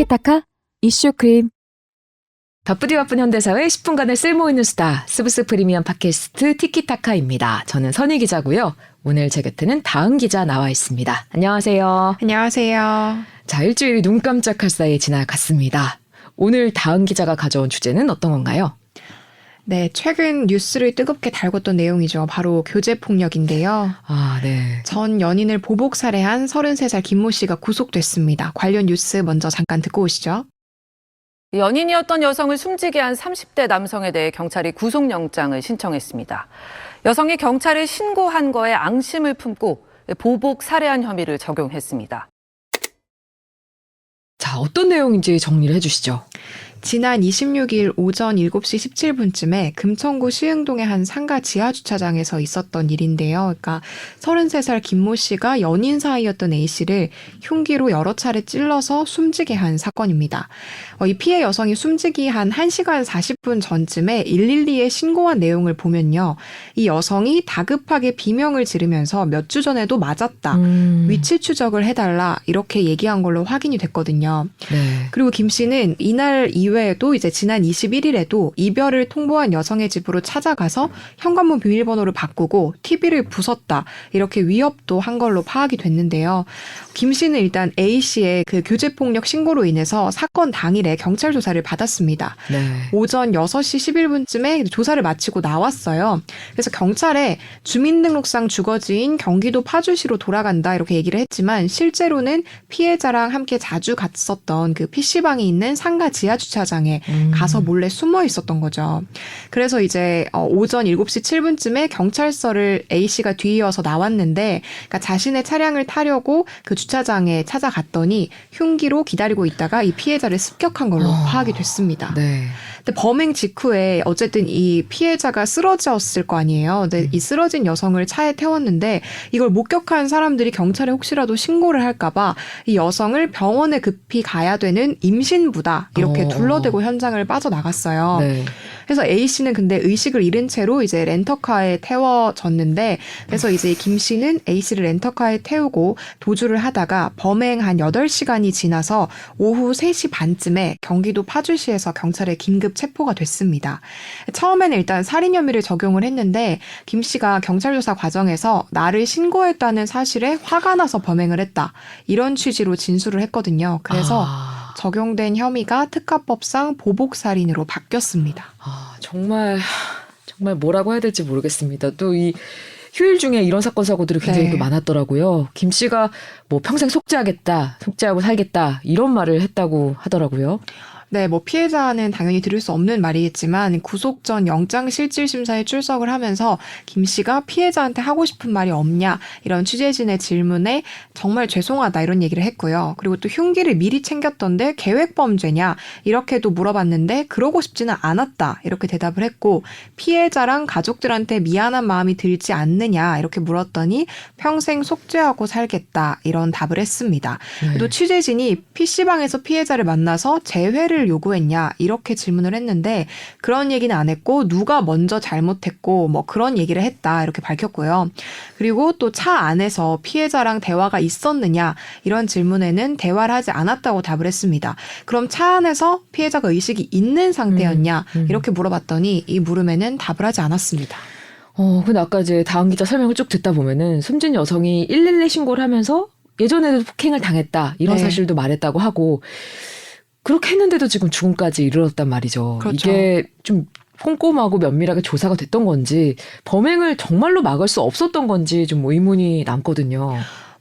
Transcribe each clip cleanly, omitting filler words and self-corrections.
티키타카 이슈 크림. 바쁘디 바쁜 현대사회 10분간의 쓸모있는 수다 스브스 프리미엄 팟캐스트 티키타카입니다. 저는 선희 기자고요. 오늘 제 곁에는 다은 기자 나와 있습니다. 안녕하세요. 안녕하세요. 자, 일주일이 눈 깜짝할 사이에 지나갔습니다. 오늘 다은 기자가 가져온 주제는 어떤 건가요? 네, 최근 뉴스를 뜨겁게 달궜던 내용이죠. 바로 교제폭력인데요. 아, 네. 전 연인을 보복 살해한 33살 김모 씨가 구속됐습니다. 관련 뉴스 먼저 잠깐 듣고 오시죠. 연인이었던 여성을 숨지게 한 30대 남성에 대해 경찰이 구속영장을 신청했습니다. 여성이 경찰에 신고한 거에 앙심을 품고 보복 살해한 혐의를 적용했습니다. 자, 어떤 내용인지 정리를 해주시죠. 지난 26일 오전 7시 17분쯤에 금천구 시흥동의 한 상가 지하주차장에서 있었던 일인데요. 그러니까 33살 김모 씨가 연인 사이였던 A 씨를 흉기로 여러 차례 찔러서 숨지게 한 사건입니다. 이 피해 여성이 숨지기 한 1시간 40분 전쯤에 112에 신고한 내용을 보면요. 이 여성이 다급하게 비명을 지르면서 몇 주 전에도 맞았다. 위치 추적을 해달라. 이렇게 얘기한 걸로 확인이 됐거든요. 네. 그리고 김 씨는 이날 이외에도 이제 지난 21일에도 이별을 통보한 여성의 집으로 찾아가서 현관문 비밀번호를 바꾸고 TV를 부쉈다. 이렇게 위협도 한 걸로 파악이 됐는데요. 김 씨는 일단 A 씨의 그 교제폭력 신고로 인해서 사건 당일에 경찰 조사를 받았습니다. 네. 오전 6시 11분쯤에 조사를 마치고 나왔어요. 그래서 경찰에 주민등록상 주거지인 경기도 파주시로 돌아간다 이렇게 얘기를 했지만 실제로는 피해자랑 함께 자주 갔었던 그 PC방이 있는 상가 지하주차장에 가서 몰래 숨어 있었던 거죠. 그래서 이제 오전 7시 7분쯤에 경찰서를 A씨가 뒤이어서 나왔는데 그러니까 자신의 차량을 타려고 그 주차장에 찾아갔더니 흉기로 기다리고 있다가 이 피해자를 습격한 걸로 파악이 됐습니다. 네. 근데 범행 직후에 어쨌든 이 피해자가 쓰러졌을 거 아니에요. 근데 이 쓰러진 여성을 차에 태웠는데 이걸 목격한 사람들이 경찰에 혹시라도 신고를 할까봐 이 여성을 병원에 급히 가야 되는 임신부다 이렇게 둘러대고 현장을 빠져나갔어요. 네. 그래서 A 씨는 근데 의식을 잃은 채로 이제 렌터카에 태워졌는데 그래서 이제 김 씨는 A 씨를 렌터카에 태우고 도주를 하다가 범행 한 8시간이 지나서 오후 3시 반쯤에 경기도 파주시에서 경찰에 긴급 체포가 됐습니다. 처음에는 일단 살인 혐의를 적용을 했는데 김 씨가 경찰 조사 과정에서 나를 신고했다는 사실에 화가 나서 범행을 했다. 이런 취지로 진술을 했거든요. 그래서 적용된 혐의가 특가법상 보복살인으로 바뀌었습니다. 정말 뭐라고 해야 될지 모르겠습니다. 또 이 휴일 중에 이런 사건 사고들이 굉장히 또 많았더라고요. 김 씨가 뭐 평생 속죄하고 살겠다 이런 말을 했다고 하더라고요. 네, 뭐 피해자는 당연히 들을 수 없는 말이겠지만 구속 전 영장실질심사에 출석을 하면서 김 씨가 피해자한테 하고 싶은 말이 없냐 이런 취재진의 질문에 정말 죄송하다 이런 얘기를 했고요. 그리고 또 흉기를 미리 챙겼던데 계획범죄냐 이렇게도 물어봤는데 그러고 싶지는 않았다 이렇게 대답을 했고 피해자랑 가족들한테 미안한 마음이 들지 않느냐 이렇게 물었더니 평생 속죄하고 살겠다 이런 답을 했습니다. 또 취재진이 PC방에서 피해자를 만나서 재회를 요구했냐 이렇게 질문을 했는데 그런 얘기는 안 했고 누가 먼저 잘못했고 뭐 그런 얘기를 했다 이렇게 밝혔고요. 그리고 또 차 안에서 피해자랑 대화가 있었느냐 이런 질문에는 대화를 하지 않았다고 답을 했습니다. 그럼 차 안에서 피해자가 의식이 있는 상태였냐 이렇게 물어봤더니 이 물음에는 답을 하지 않았습니다. 근데 아까 이제 다은 기자 설명을 쭉 듣다 보면은 숨진 여성이 112 신고를 하면서 예전에도 폭행을 당했다 이런 사실도 말했다고 하고 그렇게 했는데도 지금 죽음까지 이르렀단 말이죠. 그렇죠. 이게 좀 꼼꼼하고 면밀하게 조사가 됐던 건지 범행을 정말로 막을 수 없었던 건지 좀 의문이 남거든요.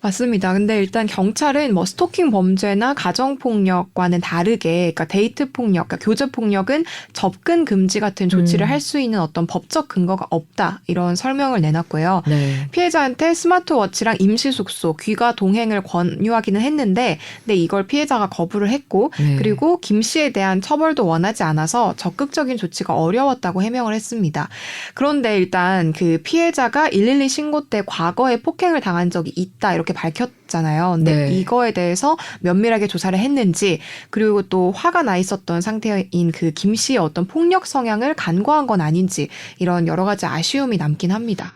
맞습니다. 근데 일단 경찰은 뭐 스토킹 범죄나 가정폭력과는 다르게, 그러니까 데이트 폭력, 그러니까 교제 폭력은 접근 금지 같은 조치를 할 수 있는 어떤 법적 근거가 없다 이런 설명을 내놨고요. 네. 피해자한테 스마트워치랑 임시 숙소, 귀가 동행을 권유하기는 했는데, 근데 이걸 피해자가 거부를 했고, 그리고 김 씨에 대한 처벌도 원하지 않아서 적극적인 조치가 어려웠다고 해명을 했습니다. 그런데 일단 그 피해자가 112 신고 때 과거에 폭행을 당한 적이 있다 이렇게 밝혔잖아요. 근데 이거에 대해서 면밀하게 조사를 했는지 그리고 또 화가 나 있었던 상태인 그 김 씨의 어떤 폭력 성향을 간과한 건 아닌지 이런 여러 가지 아쉬움이 남긴 합니다.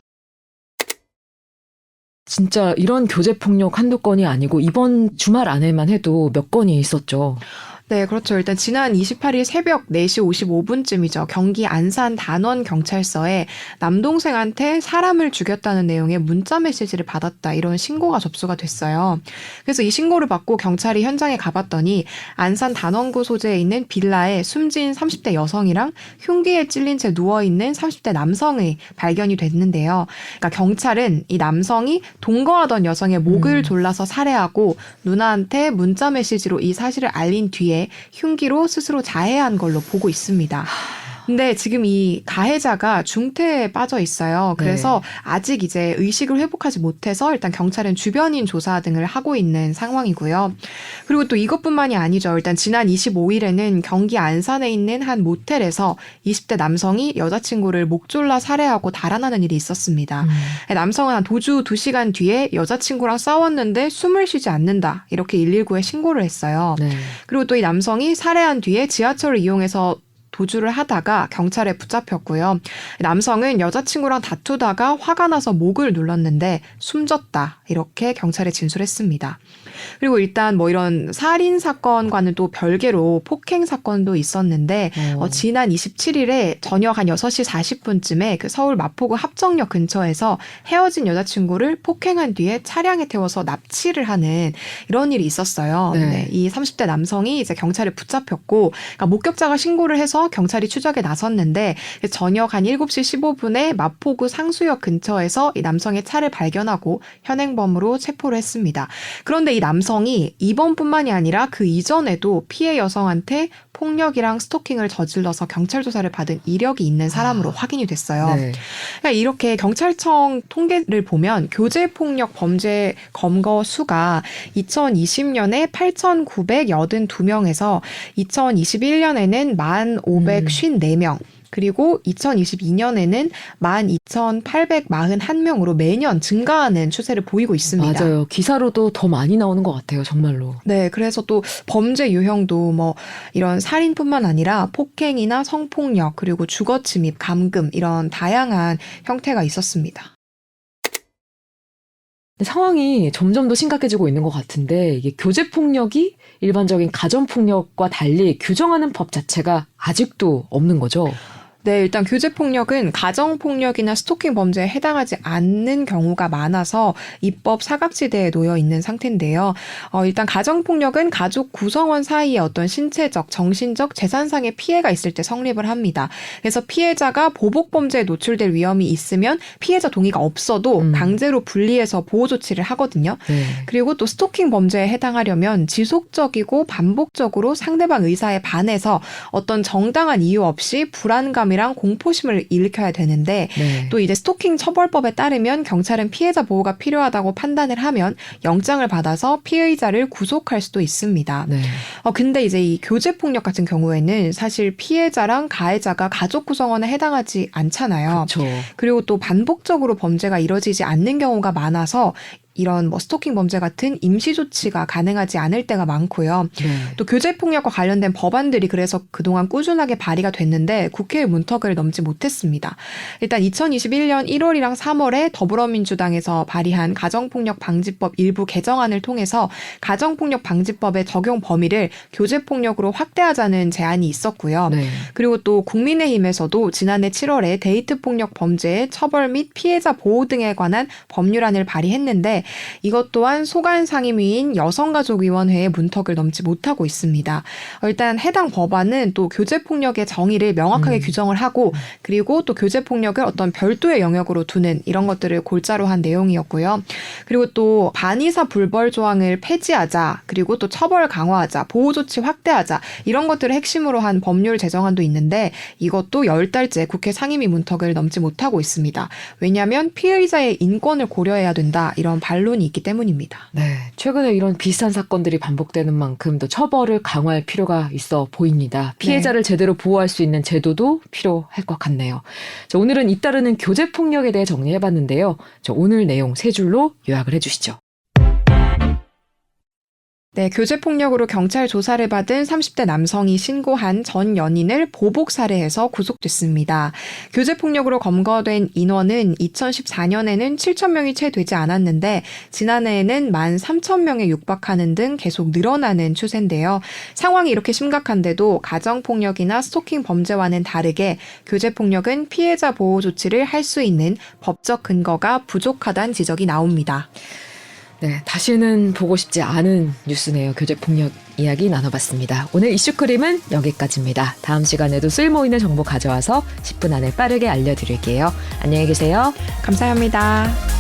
진짜 이런 교제폭력 한두 건이 아니고 이번 주말 안에만 해도 몇 건이 있었죠. 네, 그렇죠. 일단 지난 28일 새벽 4시 55분쯤이죠. 경기 안산 단원경찰서에 남동생한테 사람을 죽였다는 내용의 문자 메시지를 받았다. 이런 신고가 접수가 됐어요. 그래서 이 신고를 받고 경찰이 현장에 가봤더니 안산 단원구 소재에 있는 빌라에 숨진 30대 여성이랑 흉기에 찔린 채 누워있는 30대 남성이 발견이 됐는데요. 그러니까 경찰은 이 남성이 동거하던 여성의 목을 졸라서 살해하고 누나한테 문자 메시지로 이 사실을 알린 뒤에 흉기로 스스로 자해한 걸로 보고 있습니다. 근데 지금 이 가해자가 중태에 빠져 있어요. 그래서 아직 이제 의식을 회복하지 못해서 일단 경찰은 주변인 조사 등을 하고 있는 상황이고요. 그리고 또 이것뿐만이 아니죠. 일단 지난 25일에는 경기 안산에 있는 한 모텔에서 20대 남성이 여자친구를 목 졸라 살해하고 달아나는 일이 있었습니다. 남성은 한 도주 2시간 뒤에 여자친구랑 싸웠는데 숨을 쉬지 않는다. 이렇게 119에 신고를 했어요. 네. 그리고 또 이 남성이 살해한 뒤에 지하철을 이용해서 도주를 하다가 경찰에 붙잡혔고요. 남성은 여자친구랑 다투다가 화가 나서 목을 눌렀는데 숨졌다. 이렇게 경찰에 진술했습니다. 그리고 일단 뭐 이런 살인 사건과는 또 별개로 폭행 사건도 있었는데 지난 27일에 저녁 한 6시 40분쯤에 그 서울 마포구 합정역 근처에서 헤어진 여자친구를 폭행한 뒤에 차량에 태워서 납치를 하는 이런 일이 있었어요. 네. 네, 이 30대 남성이 이제 경찰에 붙잡혔고 그러니까 목격자가 신고를 해서 경찰이 추적에 나섰는데 저녁 한 7시 15분에 마포구 상수역 근처에서 이 남성의 차를 발견하고 현행범으로 체포를 했습니다. 그런데 이 남성이 이번뿐만이 아니라 그 이전에도 피해 여성한테 폭력이랑 스토킹을 저질러서 경찰 조사를 받은 이력이 있는 사람으로 확인이 됐어요. 네. 그러니까 이렇게 경찰청 통계를 보면 교제폭력 범죄 검거 수가 2020년에 8,982명에서 2021년에는 1,554명, 그리고 2022년에는 12,841명으로 매년 증가하는 추세를 보이고 있습니다. 맞아요. 기사로도 더 많이 나오는 것 같아요. 정말로. 네, 그래서 또 범죄 유형도 뭐 이런 살인뿐만 아니라 폭행이나 성폭력, 그리고 주거침입, 감금 이런 다양한 형태가 있었습니다. 근데 상황이 점점 더 심각해지고 있는 것 같은데 이게 교제폭력이 일반적인 가정폭력과 달리 규정하는 법 자체가 아직도 없는 거죠. 네, 일단 교제폭력은 가정폭력이나 스토킹 범죄에 해당하지 않는 경우가 많아서 입법 사각지대에 놓여 있는 상태인데요. 일단 가정폭력은 가족 구성원 사이에 어떤 신체적, 정신적, 재산상의 피해가 있을 때 성립을 합니다. 그래서 피해자가 보복범죄에 노출될 위험이 있으면 피해자 동의가 없어도 강제로 분리해서 보호 조치를 하거든요. 네. 그리고 또 스토킹 범죄에 해당하려면 지속적이고 반복적으로 상대방 의사에 반해서 어떤 정당한 이유 없이 불안감이랑 공포심을 일으켜야 되는데 네. 또 이제 스토킹 처벌법에 따르면 경찰은 피해자 보호가 필요하다고 판단을 하면 영장을 받아서 피해자를 구속할 수도 있습니다. 네. 근데 이제 이 교제폭력 같은 경우에는 사실 피해자랑 가해자가 가족 구성원에 해당하지 않잖아요. 그렇죠. 그리고 또 반복적으로 범죄가 이뤄지지 않는 경우가 많아서 이런 뭐 스토킹 범죄 같은 임시 조치가 가능하지 않을 때가 많고요. 네. 또 교제폭력과 관련된 법안들이 그래서 그동안 꾸준하게 발의가 됐는데 국회의 문턱을 넘지 못했습니다. 일단 2021년 1월이랑 3월에 더불어민주당에서 발의한 가정폭력 방지법 일부 개정안을 통해서 가정폭력 방지법의 적용 범위를 교제폭력으로 확대하자는 제안이 있었고요. 네. 그리고 또 국민의힘에서도 지난해 7월에 데이트폭력 범죄의 처벌 및 피해자 보호 등에 관한 법률안을 발의했는데 이것 또한 소관상임위인 여성가족위원회의 문턱을 넘지 못하고 있습니다. 일단 해당 법안은 또 교제폭력의 정의를 명확하게 규정을 하고 그리고 또 교제폭력을 어떤 별도의 영역으로 두는 이런 것들을 골자로 한 내용이었고요. 그리고 또 반의사 불벌 조항을 폐지하자, 그리고 또 처벌 강화하자, 보호조치 확대하자 이런 것들을 핵심으로 한 법률 제정안도 있는데 이것도 10달째 국회 상임위 문턱을 넘지 못하고 있습니다. 왜냐하면 피해자의 인권을 고려해야 된다 이런 반론이 있기 때문입니다. 네. 최근에 이런 비슷한 사건들이 반복되는 만큼 더 처벌을 강화할 필요가 있어 보입니다. 피해자를 제대로 보호할 수 있는 제도도 필요할 것 같네요. 자, 오늘은 잇따르는 교제폭력에 대해 정리해봤는데요. 자, 오늘 내용 세 줄로 요약을 해주시죠. 네, 교제폭력으로 경찰 조사를 받은 30대 남성이 신고한 전 연인을 보복 살해해서 구속됐습니다. 교제폭력으로 검거된 인원은 2014년에는 7,000명이 채 되지 않았는데 지난해에는 13,000명에 육박하는 등 계속 늘어나는 추세인데요. 상황이 이렇게 심각한데도 가정폭력이나 스토킹 범죄와는 다르게 교제폭력은 피해자 보호 조치를 할 수 있는 법적 근거가 부족하다는 지적이 나옵니다. 네, 다시는 보고 싶지 않은 뉴스네요. 교제폭력 이야기 나눠봤습니다. 오늘 이슈크림은 여기까지입니다. 다음 시간에도 쓸모있는 정보 가져와서 10분 안에 빠르게 알려드릴게요. 안녕히 계세요. 감사합니다.